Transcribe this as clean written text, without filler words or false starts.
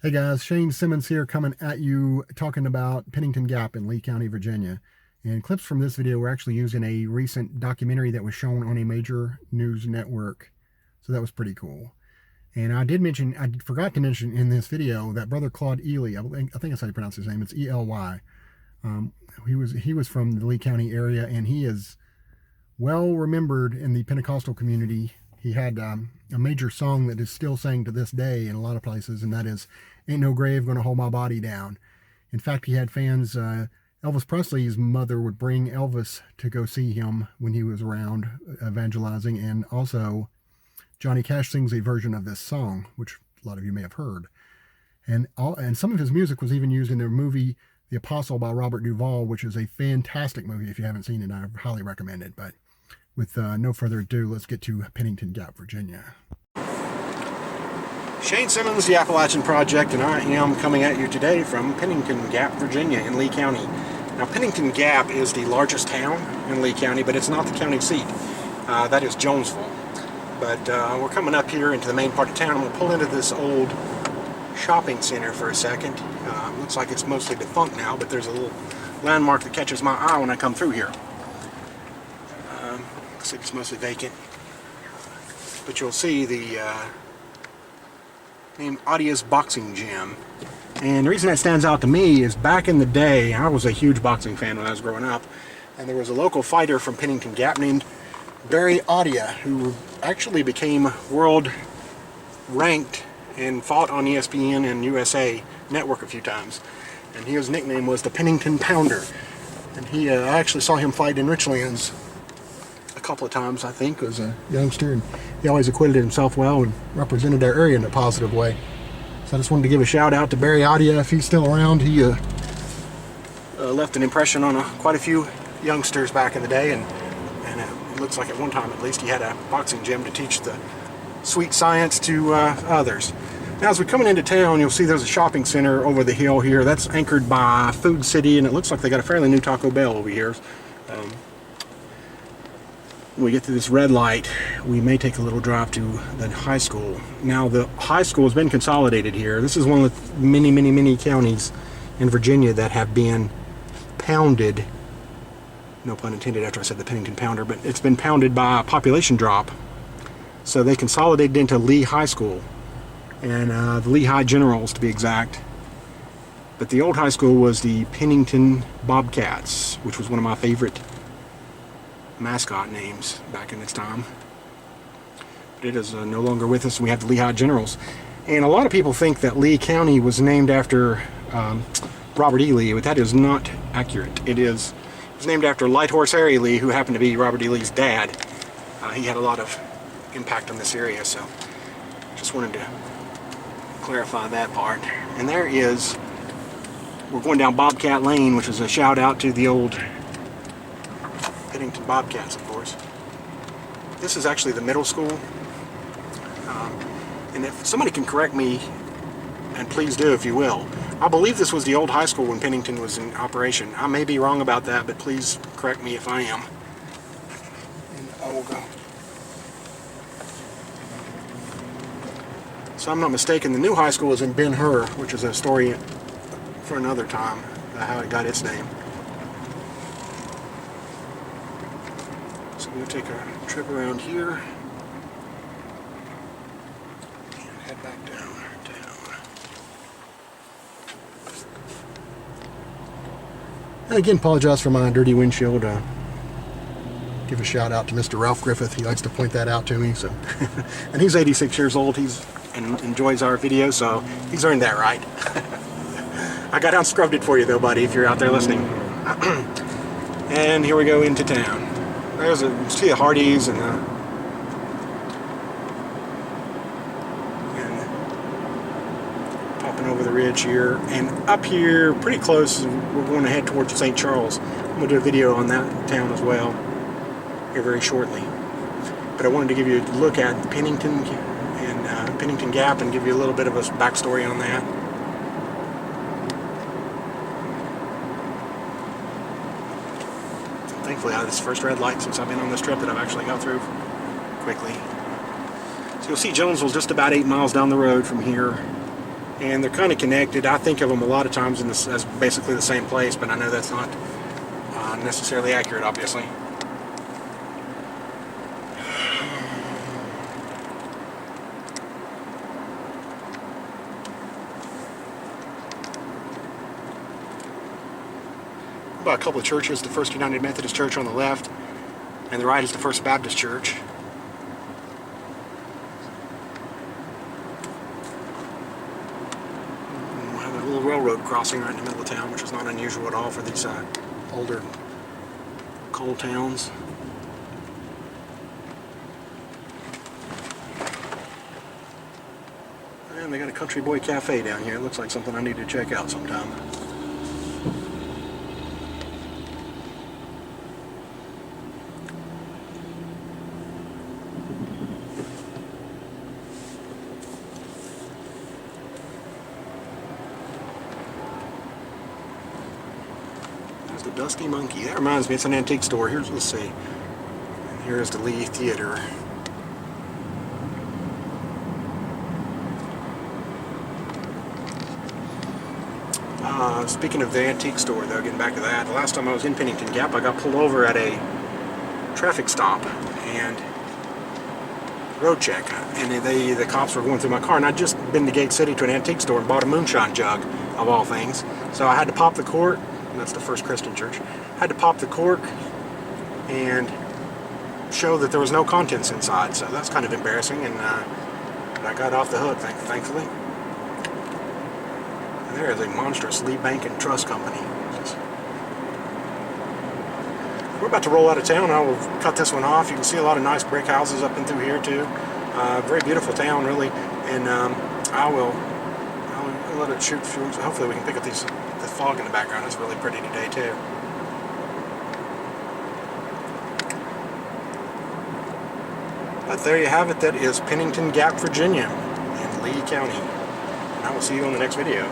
Hey guys, Shane Simmons here coming at you talking about Pennington Gap in Lee County, Virginia. And clips from this video were actually used in a recent documentary that was shown on a major news network. So that was pretty cool. And I forgot to mention in this video that Brother Claude Ely, I think that's how you pronounce his name, it's E-L-Y. He was from the Lee County area, and he is well remembered in the Pentecostal community. He had a major song that is still sang to this day in a lot of places, and that is "Ain't No Grave Gonna Hold My Body Down." In fact, he had fans. Elvis Presley's mother would bring Elvis to go see him when he was around evangelizing, and also Johnny Cash sings a version of this song, which a lot of you may have heard. And some of his music was even used in the movie The Apostle by Robert Duvall, which is a fantastic movie. If you haven't seen it, I highly recommend it. But with no further ado, let's get to Pennington Gap, Virginia. Shane Simmons, the Appalachian Project, and I am coming at you today from Pennington Gap, Virginia, in Lee County. Now, Pennington Gap is the largest town in Lee County, but it's not the county seat. That is Jonesville. But we're coming up here into the main part of town. I'm going to pull into this old shopping center for a second. Looks like it's mostly defunct now, but there's a little landmark that catches my eye when I come through here. Looks like it's mostly vacant. But you'll see the name Audia's Boxing Gym. And the reason that stands out to me is back in the day, I was a huge boxing fan when I was growing up, and there was a local fighter from Pennington Gap named Garry Audia, who actually became world ranked and fought on ESPN and USA Network a few times. And his nickname was the Pennington Pounder. And I actually saw him fight in Richlands a couple of times, I think, as a youngster, and he always acquitted himself well and represented our area in a positive way. So I just wanted to give a shout out to Garry Audia if he's still around. He left an impression on quite a few youngsters back in the day, and it looks like at one time at least he had a boxing gym to teach the sweet science to others. Now, as we're coming into town, you'll see there's a shopping center over the hill here. That's anchored by Food City, and it looks like they got a fairly new Taco Bell over here. When we get to this red light, we may take a little drive to the high school. Now, the high school has been consolidated here. This is one of the many, many, many counties in Virginia that have been pounded, no pun intended after I said the Pennington Pounder, but it's been pounded by a population drop. So they consolidated into Lee High School, and the Lee High Generals to be exact. But the old high school was the Pennington Bobcats, which was one of my favorite mascot names back in its time. But it is no longer with us. We have the Lee High Generals. And a lot of people think that Lee County was named after Robert E. Lee, but that is not accurate. It was named after Light Horse Harry Lee, who happened to be Robert E. Lee's dad. He had a lot of impact on this area, so just wanted to clarify that part. And we're going down Bobcat Lane, which is a shout out to the old Pennington Bobcats, of course. This is actually the middle school, and if somebody can correct me, and please do if you will, I believe this was the old high school when Pennington was in operation. I may be wrong about that, but please correct me if I am. And I will go. So I'm not mistaken, the new high school is in Ben-Hur, which is a story for another time, how it got its name. So we'll take a trip around here and head back downtown. And again, apologize for my dirty windshield. Give a shout out to Mr. Ralph Griffith. He likes to point that out to me. So, and he's 86 years old. And enjoys our videos, so he's earned that right. I got out and scrubbed it for you though, buddy, if you're out there listening. And here we go into town. See the Hardee's and popping over the ridge here. And up here, pretty close, we're going to head towards St. Charles. I'm going to do a video on that town as well here very shortly. But I wanted to give you a look at Pennington Gap and give you a little bit of a backstory on that. Thankfully, this first red light since I've been on this trip that I've actually got through quickly. So you'll see Jonesville's just about 8 miles down the road from here, and they're kind of connected. I think of them a lot of times as basically the same place, but I know that's not necessarily accurate, obviously. About a couple of churches. The First United Methodist Church on the left, and the right is the First Baptist Church. We have a little railroad crossing right in the middle of town, which is not unusual at all for these older coal towns. And they got a Country Boy Cafe down here. It looks like something I need to check out sometime. There's the Dusty Monkey. That reminds me, it's an antique store. Let's see. And here's the Lee Theater. Speaking of the antique store, though, getting back to that, the last time I was in Pennington Gap, I got pulled over at a traffic stop and road check, and the cops were going through my car, and I'd just been to Gate City to an antique store and bought a moonshine jug, of all things. So I had to pop the cork, and that's the First Christian Church. I had to pop the cork and show that there was no contents inside, so that's kind of embarrassing, and but I got off the hook, thankfully. And there is a monstrous Lee Bank and Trust Company. We're about to roll out of town. I will cut this one off. You can see a lot of nice brick houses up and through here too. Very beautiful town, really. And I'll let it shoot through. Hopefully we can pick up the fog in the background. It's really pretty today too. But there you have it. That is Pennington Gap, Virginia, in Lee County. And I will see you on the next video.